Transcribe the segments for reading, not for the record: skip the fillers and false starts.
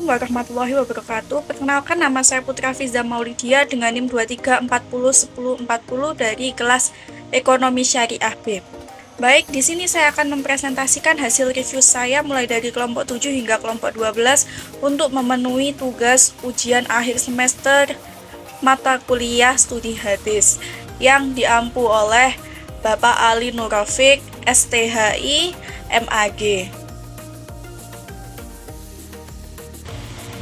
Assalamualaikum warahmatullahi wabarakatuh. Perkenalkan, nama saya Putra Fiza Maulidia dengan NIM 23401040 dari kelas Ekonomi Syariah B. Baik, di sini saya akan mempresentasikan hasil review saya mulai dari kelompok 7 hingga kelompok 12 untuk memenuhi tugas ujian akhir semester mata kuliah studi hadis yang diampu oleh Bapak Ali Nurrafiq, STHI, MAG.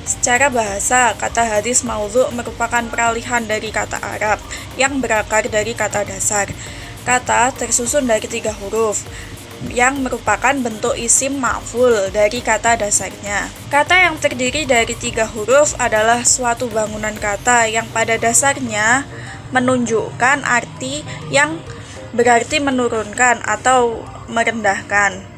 Secara bahasa, kata hadis maudhu merupakan peralihan dari kata Arab yang berakar dari kata dasar. Kata tersusun dari 3 huruf yang merupakan bentuk isim ma'ful dari kata dasarnya. Kata yang terdiri dari 3 huruf adalah suatu bangunan kata yang pada dasarnya menunjukkan arti yang berarti menurunkan atau merendahkan.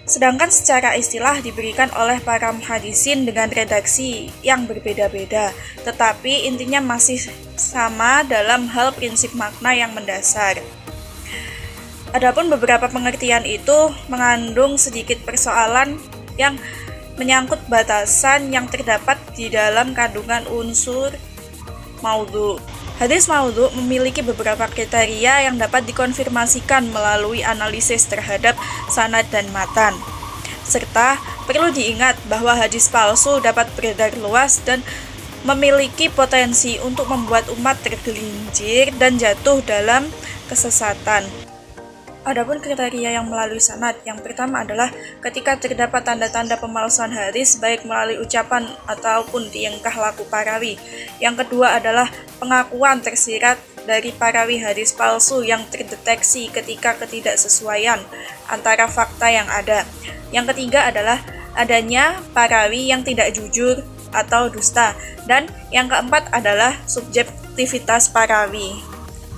Sedangkan secara istilah diberikan oleh para muhaddisin dengan redaksi yang berbeda-beda, tetapi intinya masih sama dalam hal prinsip makna yang mendasar. Adapun beberapa pengertian itu mengandung sedikit persoalan yang menyangkut batasan yang terdapat di dalam kandungan unsur maudhu. Hadis maudhu memiliki beberapa kriteria yang dapat dikonfirmasikan melalui analisis terhadap sanad dan matan. Serta perlu diingat bahwa hadis palsu dapat beredar luas dan memiliki potensi untuk membuat umat tergelincir dan jatuh dalam kesesatan. Adapun kriteria yang melalui sanad, yang pertama adalah ketika terdapat tanda-tanda pemalsuan hadis baik melalui ucapan ataupun tingkah laku parawi. Yang kedua adalah pengakuan tersirat dari parawi hadis palsu yang terdeteksi ketika ketidaksesuaian antara fakta yang ada. Yang ketiga adalah adanya parawi yang tidak jujur atau dusta. Dan yang keempat adalah subjektivitas parawi.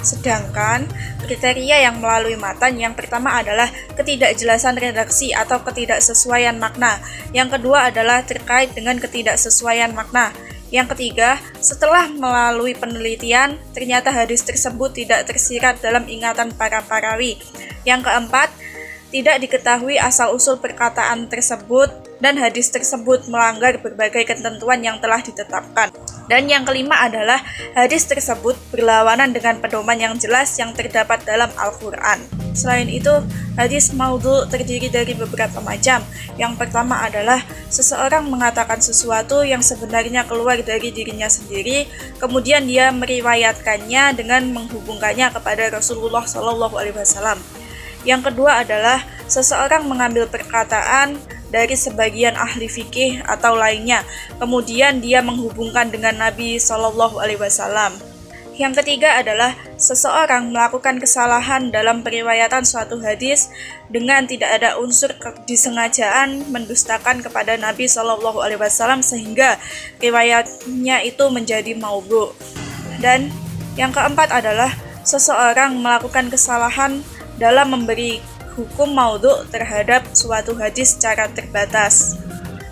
Sedangkan kriteria yang melalui matan yang pertama adalah ketidakjelasan redaksi atau ketidaksesuaian makna. Yang kedua adalah terkait dengan ketidaksesuaian makna. Yang ketiga, setelah melalui penelitian, ternyata hadis tersebut tidak tersirat dalam ingatan para parawi. Yang keempat, tidak diketahui asal-usul perkataan tersebut dan hadis tersebut melanggar berbagai ketentuan yang telah ditetapkan. Dan yang kelima adalah hadis tersebut berlawanan dengan pedoman yang jelas yang terdapat dalam Al-Quran. Selain itu, hadis maudhu terdiri dari beberapa macam. Yang pertama adalah seseorang mengatakan sesuatu yang sebenarnya keluar dari dirinya sendiri, kemudian dia meriwayatkannya dengan menghubungkannya kepada Rasulullah SAW. Yang kedua adalah seseorang mengambil perkataan dari sebagian ahli fikih atau lainnya, kemudian dia menghubungkan dengan Nabi SAW. Yang ketiga adalah seseorang melakukan kesalahan dalam periwayatan suatu hadis dengan tidak ada unsur disengajaan mendustakan kepada Nabi SAW sehingga riwayatnya itu menjadi maudhu. Dan yang keempat adalah seseorang melakukan kesalahan dalam memberi hukum maudhu terhadap suatu hadis secara terbatas,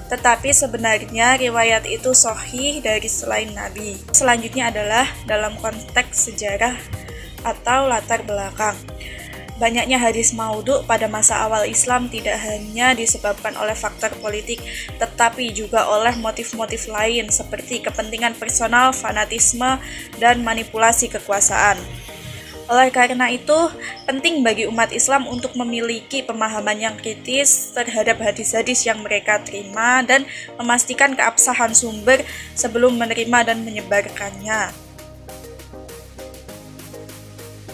tetapi sebenarnya riwayat itu sahih dari selain Nabi. Selanjutnya adalah dalam konteks sejarah atau latar belakang. Banyaknya hadis maudhu pada masa awal Islam tidak hanya disebabkan oleh faktor politik, tetapi juga oleh motif-motif lain seperti kepentingan personal, fanatisme, dan manipulasi kekuasaan. Oleh karena itu, penting bagi umat Islam untuk memiliki pemahaman yang kritis terhadap hadis-hadis yang mereka terima dan memastikan keabsahan sumber sebelum menerima dan menyebarkannya.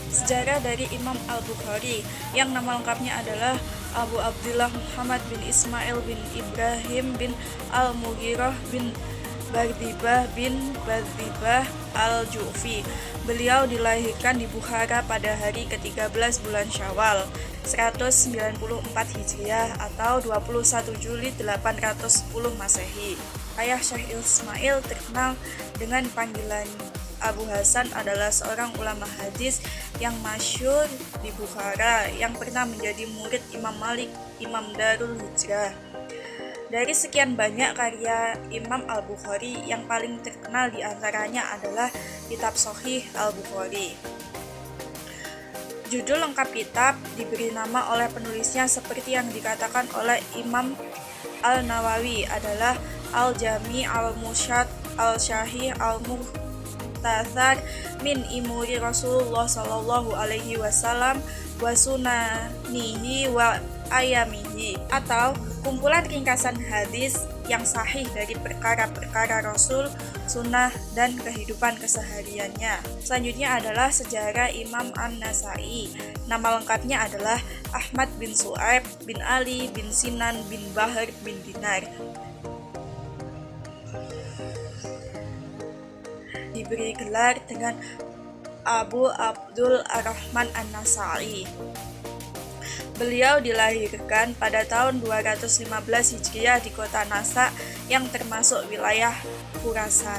Sejarah dari Imam Al-Bukhari yang nama lengkapnya adalah Abu Abdullah Muhammad bin Ismail bin Ibrahim bin Al-Mughirah bin Bardibah bin Bardibah Al-Ju'fi. Beliau dilahirkan di Bukhara pada hari ke-13 bulan Syawal 194 Hijriah atau 21 Juli 810 Masehi. Ayah Syekh Ismail terkenal dengan panggilan Abu Hasan adalah seorang ulama hadis yang masyhur di Bukhara yang pernah menjadi murid Imam Malik, Imam Darul Hijrah. Dari sekian banyak karya Imam Al-Bukhari, yang paling terkenal diantaranya adalah Kitab Shahih Al-Bukhari. Judul lengkap kitab diberi nama oleh penulisnya seperti yang dikatakan oleh Imam Al-Nawawi adalah al-Jami al-Musyad al-Syahih al-Muhtasar min imuri Rasulullah sallallahu alaihi wasallam wa sunanihi wa ayamihi, atau kumpulan ringkasan hadis yang sahih dari perkara-perkara Rasul, sunnah, dan kehidupan kesehariannya. Selanjutnya adalah sejarah Imam An-Nasai. Nama lengkapnya adalah Ahmad bin Su'aib bin Ali bin Sinan bin Bahr bin Dinar. Diberi gelar dengan Abu Abdul Ar-Rahman An-Nasai. Beliau dilahirkan pada tahun 215 Hijriah di kota Nasa yang termasuk wilayah Khurasan.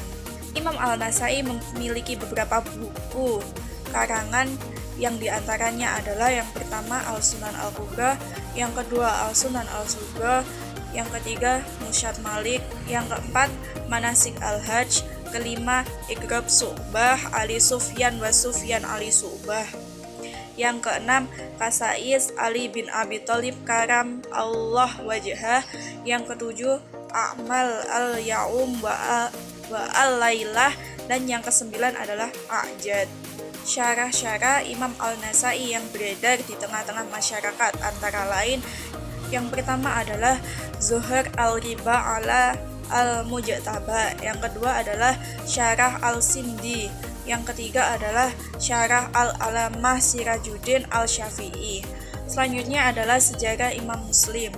Imam Al-Nasai memiliki beberapa buku karangan yang diantaranya adalah yang pertama Al-Sunan Al-Kubra, yang kedua Al-Sunan Al-Sughra, yang ketiga Musyad Malik, yang keempat Manasik Al-Hajj, kelima Iqrab Su'bah Ali Sufyan wa Sufyan Ali Su'bah, yang keenam Kasais Ali bin Abi Thalib Karam Allah Wajhah, yang ketujuh A'mal Al-Yaum wa Al-Lailah, dan yang kesembilan adalah A'jad. Syarah-syarah Imam Al-Nasai yang beredar di tengah-tengah masyarakat antara lain, yang pertama adalah Zuhur Al-Riba ala Al-Mujtaba, yang kedua adalah Syarah Al-Sindi, yang ketiga adalah Syarah Al-Alamah Sirajuddin Al-Syafi'i. Selanjutnya adalah sejarah Imam Muslim.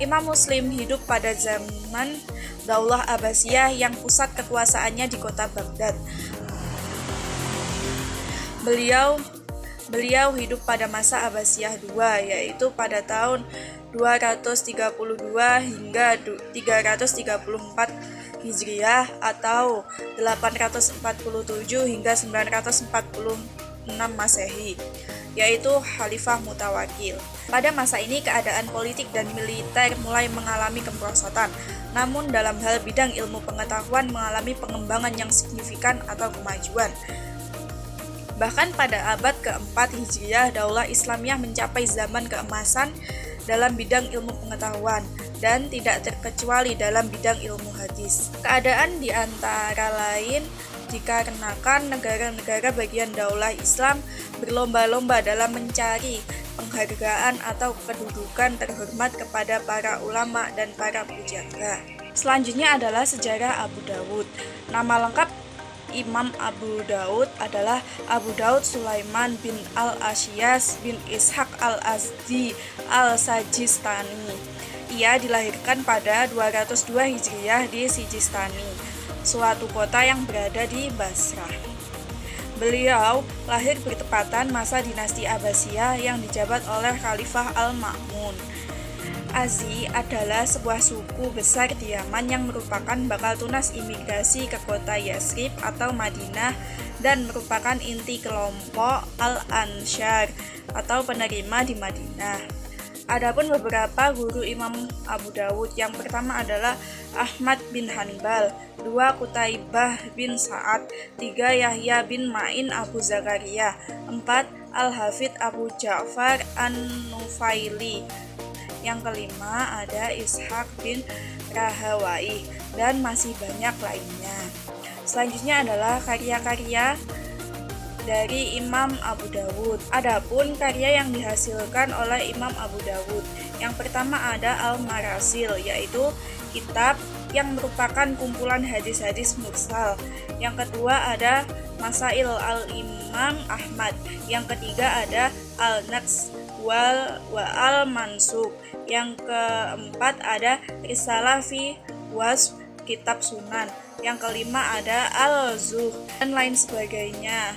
Imam Muslim hidup pada zaman Daulah Abbasiyah yang pusat kekuasaannya di kota Baghdad. Beliau hidup pada masa Abbasiyah II, yaitu pada tahun 232 hingga 334 Hijriah atau 847 hingga 946 Masehi, yaitu Khalifah Mutawakil. Pada masa ini keadaan politik dan militer mulai mengalami kemerosotan, namun dalam hal bidang ilmu pengetahuan mengalami pengembangan yang signifikan atau kemajuan. Bahkan pada abad keempat Hijriah, Daulah Islamiyah mencapai zaman keemasan dalam bidang ilmu pengetahuan dan tidak terkecuali dalam bidang ilmu hadis. Keadaan di antara lain dikarenakan negara-negara bagian Daulah Islam berlomba-lomba dalam mencari penghargaan atau kedudukan terhormat kepada para ulama dan para pujangga. Selanjutnya adalah sejarah Abu Dawud. Nama lengkap Imam Abu Daud adalah Abu Daud Sulaiman bin Al-Asyas bin Ishaq Al-Azdi Al-Sajistani. Ia dilahirkan pada 202 Hijriah di Sijistani, suatu kota yang berada di Basrah. Beliau lahir bertepatan masa dinasti Abbasiyah yang dijabat oleh Khalifah Al-Ma'mun. Azi adalah sebuah suku besar di Yaman yang merupakan bakal tunas imigrasi ke kota Yasrib atau Madinah dan merupakan inti kelompok Al-Ansyar atau penerima di Madinah. Adapun beberapa guru Imam Abu Dawud, yang pertama adalah Ahmad bin Hanbal, dua Qutaibah bin Sa'ad, tiga Yahya bin Ma'in Abu Zakaria, empat Al-Hafidh Abu Ja'far An-Nufaili, yang kelima ada Ishaq bin Rahawai, dan masih banyak lainnya. Selanjutnya adalah karya-karya dari Imam Abu Dawud. Adapun karya yang dihasilkan oleh Imam Abu Dawud, yang pertama ada Al-Marasil, yaitu kitab yang merupakan kumpulan hadis-hadis mursal. Yang kedua ada Masail Al-Imam Ahmad. Yang ketiga ada Al-Naqs wa Al-Mansub. Yang keempat ada Risalah fi Wasf Kitab Sunan. Yang kelima ada Al-Zuhd dan lain sebagainya.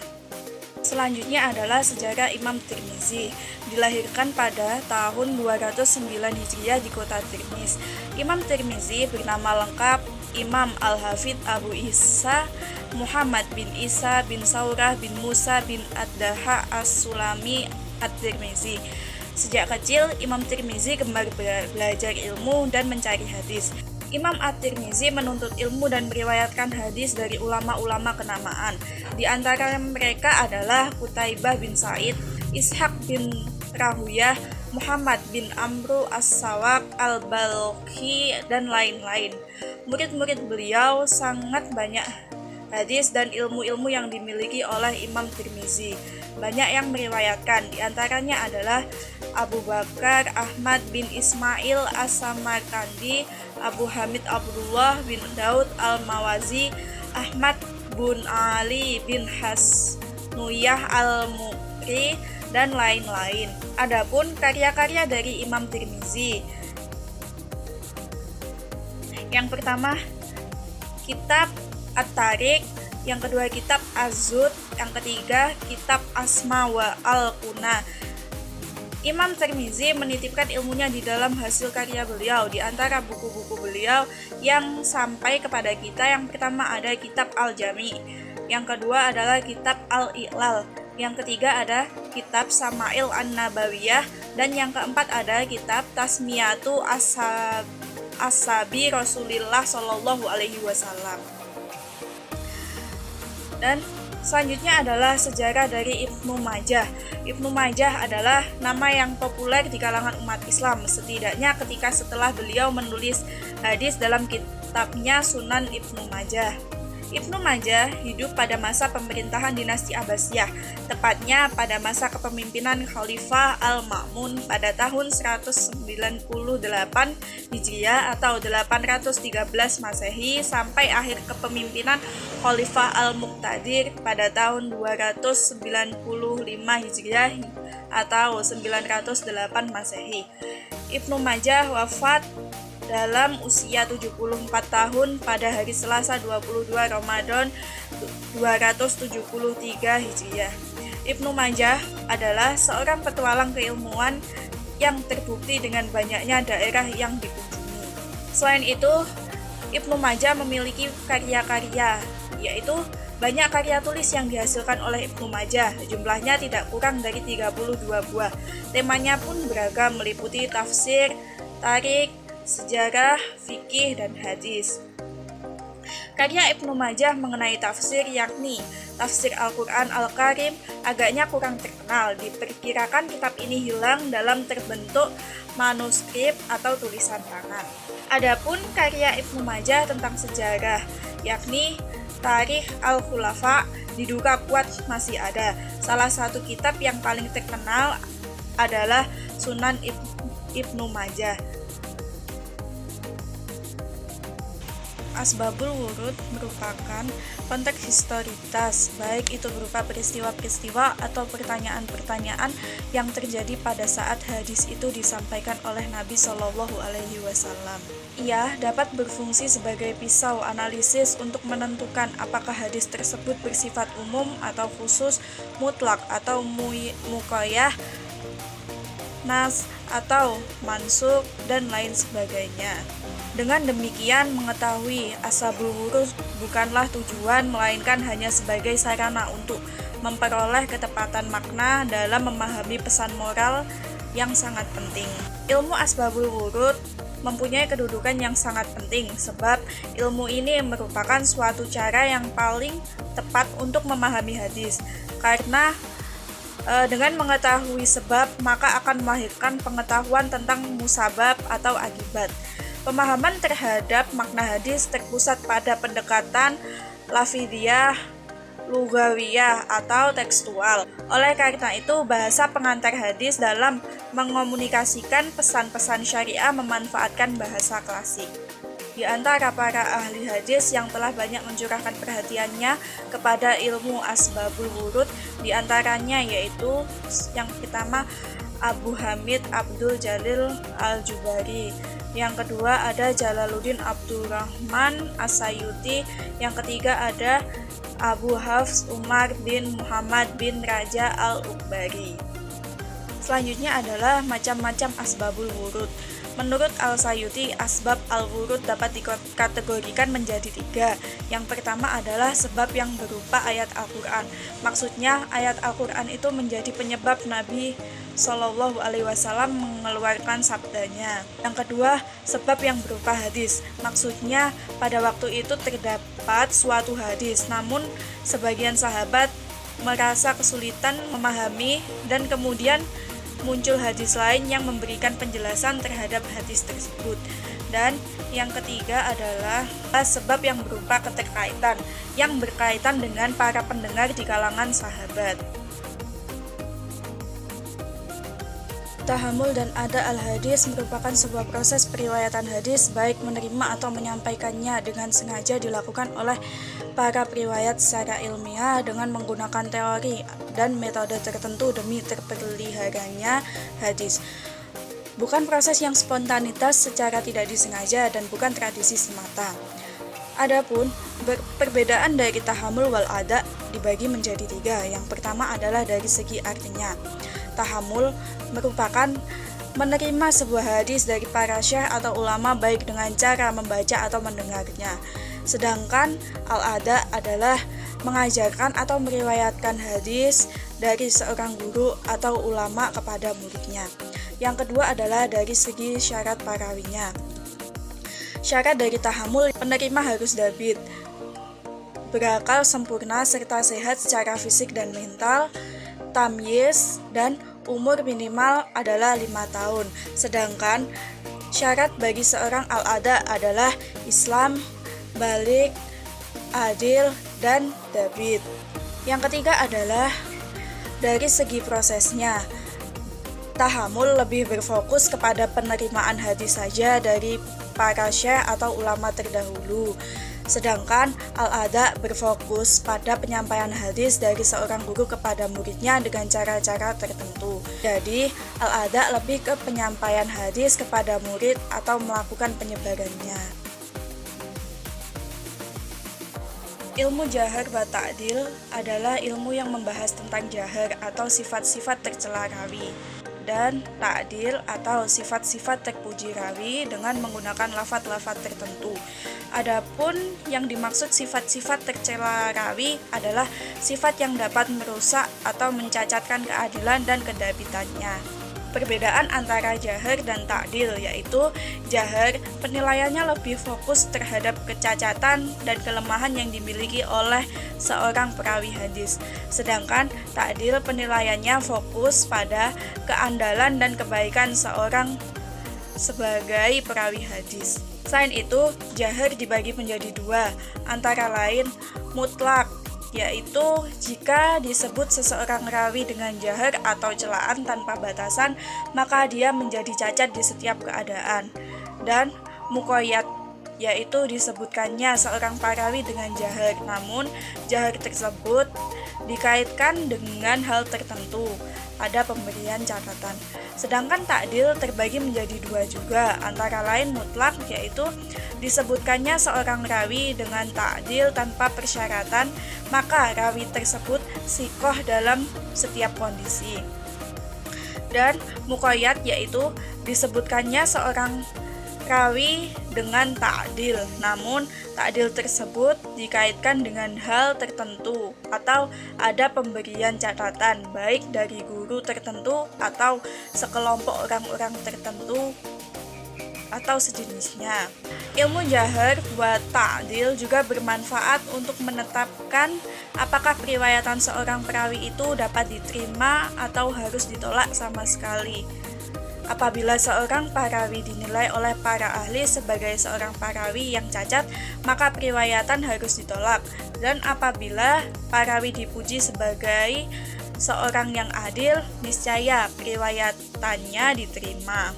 Selanjutnya adalah sejarah Imam Tirmizi. Dilahirkan pada tahun 209 Hijriah di kota Tirmiz. Imam Tirmizi bernama lengkap Imam Al-Hafidh Abu Isa Muhammad bin Isa bin Saurah bin Musa bin Ad-Daha As-Sulami At-Tirmizi. Sejak kecil, Imam Tirmizi gemar belajar ilmu dan mencari hadis. Imam At-Tirmizi menuntut ilmu dan meriwayatkan hadis dari ulama-ulama kenamaan. Di antara mereka adalah Qutaibah bin Sa'id, Ishaq bin Rahuyah, Muhammad bin Amru As-Sawaq Al-Balkhi, dan lain-lain. Murid-murid beliau sangat banyak hadis dan ilmu-ilmu yang dimiliki oleh Imam Tirmizi. Banyak yang meriwayatkan, diantaranya adalah Abu Bakar Ahmad bin Ismail As-Samarkandi, Abu Hamid Abdullah bin Daud Al-Mawazi, Ahmad bin Ali bin Hasnuyah Al-Mukri, dan lain-lain. Adapun karya-karya dari Imam Tirmizi, yang pertama kitab At-Tariq, yang kedua kitab Az-Zuhd, yang ketiga kitab Asma wa Al-Kuna. Imam Tirmizi menitipkan ilmunya di dalam hasil karya beliau. Di antara buku-buku beliau yang sampai kepada kita, yang pertama ada kitab Al-Jami, yang kedua adalah kitab Al-Iqlal, yang ketiga ada kitab Sama'il An-Nabawiyah, dan yang keempat ada kitab Tasmiyatu Ashabi Rasulillah Shallallahu Alaihi Wasallam. Dan selanjutnya adalah sejarah dari Ibnu Majah. Ibnu Majah adalah nama yang populer di kalangan umat Islam, setidaknya ketika setelah beliau menulis hadis dalam kitabnya Sunan Ibnu Majah. Ibnu Majah hidup pada masa pemerintahan dinasti Abbasiyah, tepatnya pada masa kepemimpinan Khalifah Al-Ma'mun pada tahun 198 Hijriah atau 813 Masehi sampai akhir kepemimpinan Khalifah Al-Muqtadir pada tahun 295 Hijriah atau 908 Masehi. Ibnu Majah wafat dalam usia 74 tahun pada hari Selasa 22 Ramadan 273 Hijriah. Ibnu Majah adalah seorang petualang keilmuan yang terbukti dengan banyaknya daerah yang dikunjungi. Selain itu, Ibnu Majah memiliki karya-karya, yaitu banyak karya tulis yang dihasilkan oleh Ibnu Majah, jumlahnya tidak kurang dari 32 buah. Temanya pun beragam, meliputi tafsir, tarik, sejarah, fikih, dan hadis. Karya Ibnu Majah mengenai tafsir, yakni tafsir Al-Quran Al-Karim, agaknya kurang terkenal. Diperkirakan kitab ini hilang dalam terbentuk manuskrip atau tulisan tangan. Adapun karya Ibnu Majah tentang sejarah, yakni Tarikh Al-Khulafa, diduga kuat masih ada. Salah satu kitab yang paling terkenal adalah Sunan Ibnu Majah. Asbabul Wurud merupakan konteks historitas, baik itu berupa peristiwa-peristiwa atau pertanyaan-pertanyaan yang terjadi pada saat hadis itu disampaikan oleh Nabi Shallallahu Alaihi Wasallam. Ia dapat berfungsi sebagai pisau analisis untuk menentukan apakah hadis tersebut bersifat umum atau khusus, mutlak atau muqayyad, nas atau mansukh, dan lain sebagainya. Dengan demikian, mengetahui asbabul wurud bukanlah tujuan, melainkan hanya sebagai sarana untuk memperoleh ketepatan makna dalam memahami pesan moral yang sangat penting. Ilmu asbabul wurud mempunyai kedudukan yang sangat penting, sebab ilmu ini merupakan suatu cara yang paling tepat untuk memahami hadis. Karena dengan mengetahui sebab, maka akan melahirkan pengetahuan tentang musabab atau akibat. Pemahaman terhadap makna hadis terpusat pada pendekatan lafidhiyah, lugawiyah, atau tekstual. Oleh karena itu, bahasa pengantar hadis dalam mengomunikasikan pesan-pesan syariah memanfaatkan bahasa klasik. Di antara para ahli hadis yang telah banyak mencurahkan perhatiannya kepada ilmu asbabul wurud, di antaranya yaitu yang pertama Abu Hamid Abdul Jalil Al-Jubari, yang kedua ada Jalaluddin Abdurrahman As-Sayuti, yang ketiga ada Abu Hafs Umar bin Muhammad bin Raja Al-Ukbari. Selanjutnya adalah macam-macam asbabul wurud. Menurut Al-Sayuti, asbab al-wurud dapat dikategorikan menjadi 3. Yang pertama adalah sebab yang berupa ayat Al-Quran. Maksudnya, ayat Al-Quran itu menjadi penyebab Nabi Shallallahu Alaihi Wasallam mengeluarkan sabdanya. Yang kedua, sebab yang berupa hadis. Maksudnya, pada waktu itu terdapat suatu hadis, namun sebagian sahabat merasa kesulitan memahami dan kemudian muncul hadis lain yang memberikan penjelasan terhadap hadis tersebut. Dan yang ketiga adalah sebab yang berupa keterkaitan yang berkaitan dengan para pendengar di kalangan sahabat. Tahammul dan ada al-hadis merupakan sebuah proses periwayatan hadis, baik menerima atau menyampaikannya dengan sengaja dilakukan oleh para periwayat secara ilmiah dengan menggunakan teori dan metode tertentu demi terpeliharanya hadis. Bukan proses yang spontanitas secara tidak disengaja dan bukan tradisi semata. Adapun perbedaan dari tahammul wal ada dibagi menjadi 3. Yang pertama adalah dari segi artinya. Tahammul merupakan menerima sebuah hadis dari para syekh atau ulama baik dengan cara membaca atau mendengarnya. Sedangkan al-ada adalah mengajarkan atau meriwayatkan hadis dari seorang guru atau ulama kepada muridnya. Yang kedua adalah dari segi syarat parawinya. Syarat dari tahammul, penerima harus dabit, berakal sempurna serta sehat secara fisik dan mental, tamyiz, dan umur minimal adalah 5 tahun. Sedangkan syarat bagi seorang al-ada adalah Islam, balik, adil, dan dabit. Yang ketiga adalah dari segi prosesnya. Tahammul lebih berfokus kepada penerimaan hadis saja dari para syekh atau ulama terdahulu. Sedangkan al-ada berfokus pada penyampaian hadis dari seorang guru kepada muridnya dengan cara-cara tertentu. Jadi, al-ada lebih ke penyampaian hadis kepada murid atau melakukan penyebarannya. Ilmu jahar wa ta'dil adalah ilmu yang membahas tentang jahar atau sifat-sifat tercela rawi, dan ta'dil atau sifat-sifat terpuji rawi dengan menggunakan lafaz-lafaz tertentu. Adapun yang dimaksud sifat-sifat tercela rawi adalah sifat yang dapat merusak atau mencacatkan keadilan dan kedabitannya. Perbedaan antara jahar dan ta'dil yaitu jahar penilaiannya lebih fokus terhadap kecacatan dan kelemahan yang dimiliki oleh seorang perawi hadis. Sedangkan ta'dil penilaiannya fokus pada keandalan dan kebaikan seorang sebagai perawi hadis. Selain itu, jahar dibagi menjadi 2, antara lain mutlak, yaitu jika disebut seseorang rawi dengan jahar atau celaan tanpa batasan, maka dia menjadi cacat di setiap keadaan. Dan muqayyad, yaitu disebutkannya seorang perawi dengan jahar, namun jahar tersebut dikaitkan dengan hal tertentu pada pemberian catatan. Sedangkan ta'dil terbagi menjadi 2 juga, antara lain mutlak, yaitu disebutkannya seorang rawi dengan ta'dil tanpa persyaratan, maka rawi tersebut sikoh dalam setiap kondisi. Dan muqayyad, yaitu disebutkannya seorang rawi dengan ta'dil, namun ta'dil tersebut dikaitkan dengan hal tertentu atau ada pemberian catatan baik dari guru tertentu atau sekelompok orang-orang tertentu atau sejenisnya. Ilmu jahar wa ta'dil juga bermanfaat untuk menetapkan apakah periwayatan seorang perawi itu dapat diterima atau harus ditolak sama sekali. Apabila seorang perawi dinilai oleh para ahli sebagai seorang perawi yang cacat, maka periwayatan harus ditolak. Dan apabila perawi dipuji sebagai seorang yang adil, niscaya periwayatannya diterima.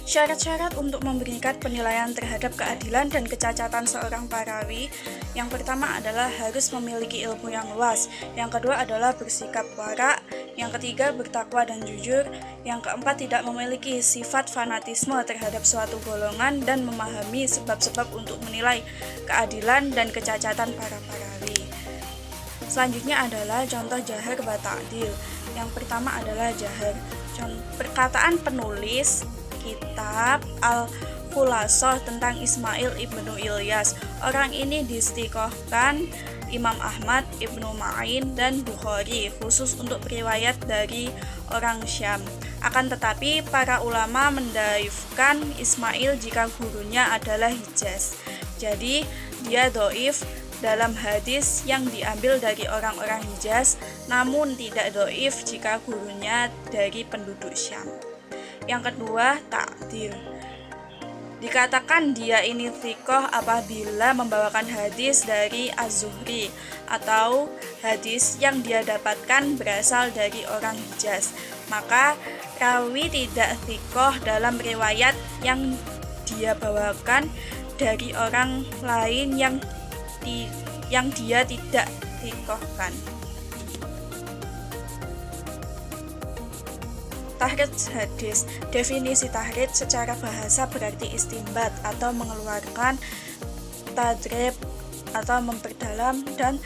Syarat-syarat untuk memberikan penilaian terhadap keadilan dan kecacatan seorang perawi, yang pertama adalah harus memiliki ilmu yang luas, yang kedua adalah bersikap wara, yang ketiga bertakwa dan jujur, yang keempat tidak memiliki sifat fanatisme terhadap suatu golongan dan memahami sebab-sebab untuk menilai keadilan dan kecacatan para perawi. Selanjutnya adalah contoh jahar wa ta'dil. Yang pertama adalah jahar. Perkataan penulis kitab Al-Khulasoh tentang Ismail ibnu Ilyas. Orang ini diistiqohkan Imam Ahmad, Ibnu Ma'in, dan Bukhari khusus untuk riwayat dari orang Syam. Akan tetapi para ulama mendaifkan Ismail jika gurunya adalah Hijaz. Jadi dia dhaif dalam hadis yang diambil dari orang-orang Hijaz, namun tidak dhaif jika gurunya dari penduduk Syam. Yang kedua, ta'dil. Dikatakan dia ini thiqah apabila membawakan hadis dari Az-Zuhri atau hadis yang dia dapatkan berasal dari orang Hijaz. Maka rawi tidak thiqah dalam riwayat yang dia bawakan dari orang lain yang dia tidak thiqahkan. Tahrij hadis. Definisi tahrij secara bahasa berarti istinbat atau mengeluarkan, tadrib atau memperdalam, dan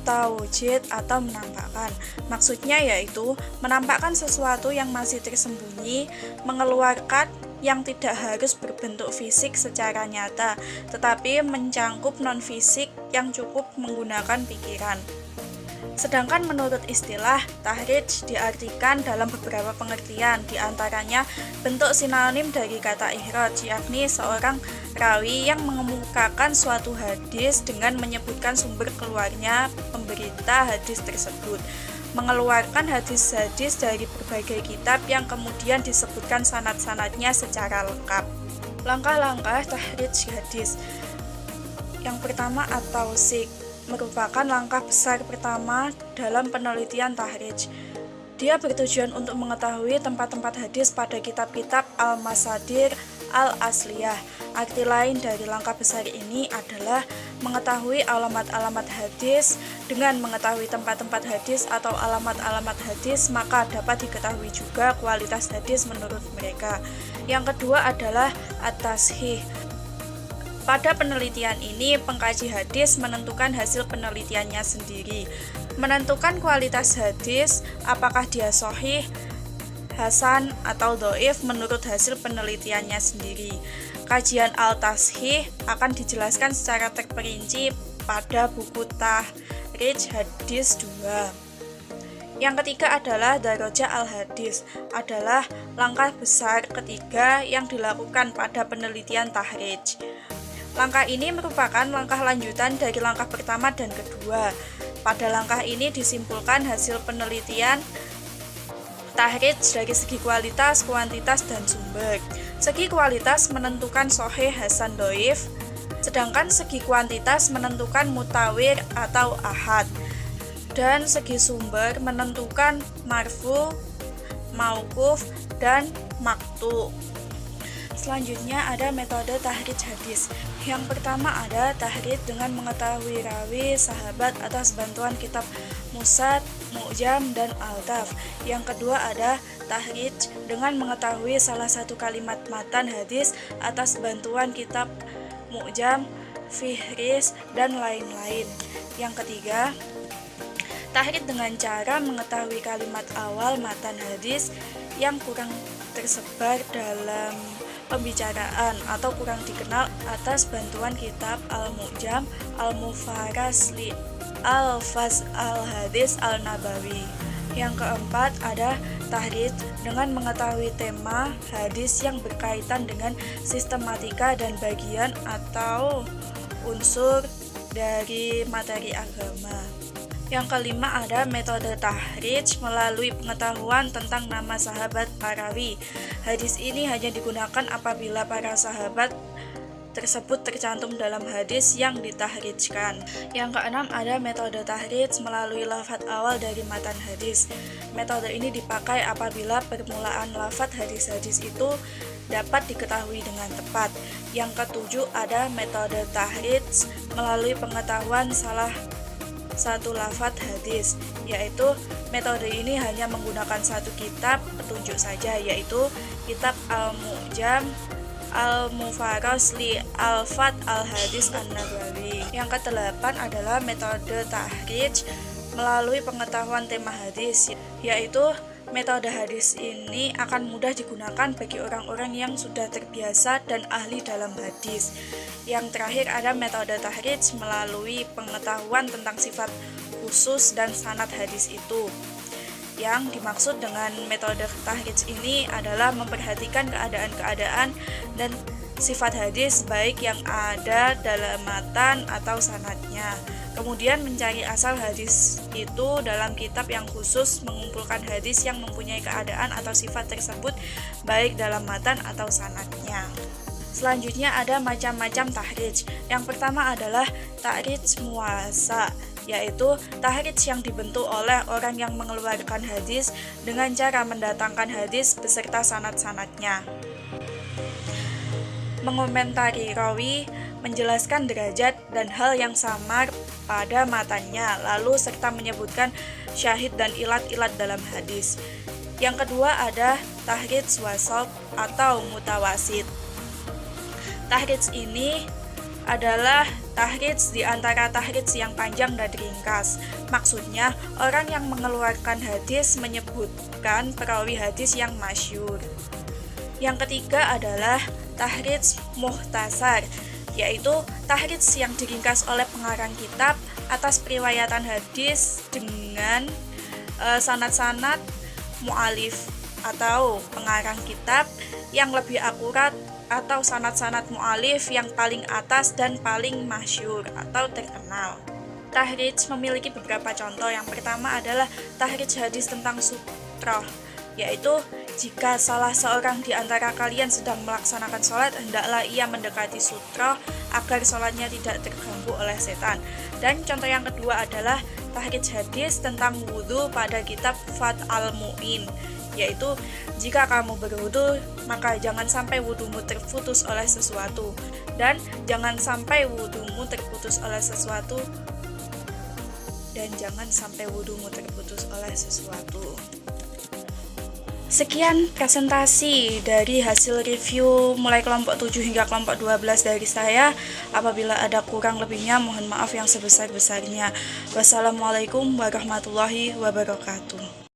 taujid atau menampakkan. Maksudnya yaitu menampakkan sesuatu yang masih tersembunyi, mengeluarkan yang tidak harus berbentuk fisik secara nyata, tetapi mencangkup non-fisik yang cukup menggunakan pikiran. Sedangkan menurut istilah, tahrij diartikan dalam beberapa pengertian, diantaranya bentuk sinonim dari kata ikhraj, yakni seorang rawi yang mengemukakan suatu hadis dengan menyebutkan sumber keluarnya pemberita hadis tersebut, mengeluarkan hadis-hadis dari berbagai kitab yang kemudian disebutkan sanad-sanadnya secara lengkap. Langkah-langkah tahrij hadis. Yang pertama, at-tawsik, merupakan langkah besar pertama dalam penelitian tahrij. Dia bertujuan untuk mengetahui tempat-tempat hadis pada kitab-kitab al-masadir al-asliyah. Arti lain dari langkah besar ini adalah mengetahui alamat-alamat hadis. Dengan mengetahui tempat-tempat hadis atau alamat-alamat hadis, maka dapat diketahui juga kualitas hadis menurut mereka. Yang kedua adalah at-tashih. Pada penelitian ini, pengkaji hadis menentukan hasil penelitiannya sendiri, menentukan kualitas hadis, apakah dia sahih, hasan, atau dhaif menurut hasil penelitiannya sendiri. Kajian al-tashih akan dijelaskan secara terperinci pada buku Tahrij Hadis 2. Yang ketiga adalah darajah al-hadis, adalah langkah besar ketiga yang dilakukan pada penelitian tahrij. Langkah ini merupakan langkah lanjutan dari langkah pertama dan kedua. Pada langkah ini disimpulkan hasil penelitian tahrij dari segi kualitas, kuantitas, dan sumber. Segi kualitas menentukan sahih, hasan, dhaif, sedangkan segi kuantitas menentukan mutawir atau ahad, dan segi sumber menentukan marfu, mauquf, dan maqtu. Selanjutnya ada metode tahrij hadis. Yang pertama ada tahrij dengan mengetahui rawi, sahabat atas bantuan kitab musad, mu'jam, dan altaf. Yang kedua ada tahrij dengan mengetahui salah satu kalimat matan hadis atas bantuan kitab mu'jam, fihris, dan lain-lain. Yang ketiga, tahrij dengan cara mengetahui kalimat awal matan hadis yang kurang tersebar dalam pembicaraan atau kurang dikenal atas bantuan kitab Al-Mu'jam, Al-Mufaras li Al-Faz Al-Hadis Al-Nabawi. Yang keempat ada tahrij dengan mengetahui tema hadis yang berkaitan dengan sistematika dan bagian atau unsur dari materi agama. Yang kelima ada metode tahrij melalui pengetahuan tentang nama sahabat parawi. Hadis ini hanya digunakan apabila para sahabat tersebut tercantum dalam hadis yang ditahrijkan. Yang keenam ada metode tahrij melalui lafadz awal dari matan hadis. Metode ini dipakai apabila permulaan lafadz hadis-hadis itu dapat diketahui dengan tepat. Yang ketujuh ada metode tahrij melalui pengetahuan salah satu lafadz hadis, yaitu metode ini hanya menggunakan satu kitab petunjuk saja, yaitu kitab Al-Mu'jam Al-Mufaras li Al-Fat Al-Hadis An-Nabawi. Yang kedelapan adalah metode tahrij melalui pengetahuan tema hadis, yaitu metode hadis ini akan mudah digunakan bagi orang-orang yang sudah terbiasa dan ahli dalam hadis. Yang terakhir ada metode tahrij melalui pengetahuan tentang sifat khusus dan sanad hadis itu. Yang dimaksud dengan metode tahrij ini adalah memperhatikan keadaan-keadaan dan sifat hadis baik yang ada dalam matan atau sanadnya. Kemudian mencari asal hadis itu dalam kitab yang khusus mengumpulkan hadis yang mempunyai keadaan atau sifat tersebut baik dalam matan atau sanadnya. Selanjutnya ada macam-macam tahrij. Yang pertama adalah tahrij muwasa, yaitu tahrij yang dibentuk oleh orang yang mengeluarkan hadis dengan cara mendatangkan hadis beserta sanad-sanadnya, mengomentari rawi, menjelaskan derajat dan hal yang samar pada matanya, lalu serta menyebutkan syahid dan ilat-ilat dalam hadis. Yang kedua ada tahrij wasat atau mutawasit. Tahrij ini adalah tahrij di antara tahrij yang panjang dan ringkas. Maksudnya, orang yang mengeluarkan hadis menyebutkan perawi hadis yang masyhur. Yang ketiga adalah tahrij muhtasar, yaitu tahrij yang diringkas oleh pengarang kitab atas periwayatan hadis dengan sanad-sanad mu'alif atau pengarang kitab yang lebih akurat, atau sanad-sanad mu'alif yang paling atas dan paling masyhur atau terkenal. Tahrij memiliki beberapa contoh. Yang pertama adalah tahrij hadis tentang sutroh, yaitu jika salah seorang di antara kalian sedang melaksanakan sholat, hendaklah ia mendekati sutroh agar sholatnya tidak terganggu oleh setan. Dan contoh yang kedua adalah tahrij hadis tentang wudhu pada kitab Fat al-Mu'in, yaitu jika kamu berwudu maka jangan sampai wudumu terputus oleh sesuatu, dan jangan sampai wudumu terputus oleh sesuatu, Sekian presentasi dari hasil review mulai kelompok 7 hingga kelompok 12 dari saya. Apabila ada kurang lebihnya mohon maaf yang sebesar-besarnya. Wassalamualaikum warahmatullahi wabarakatuh.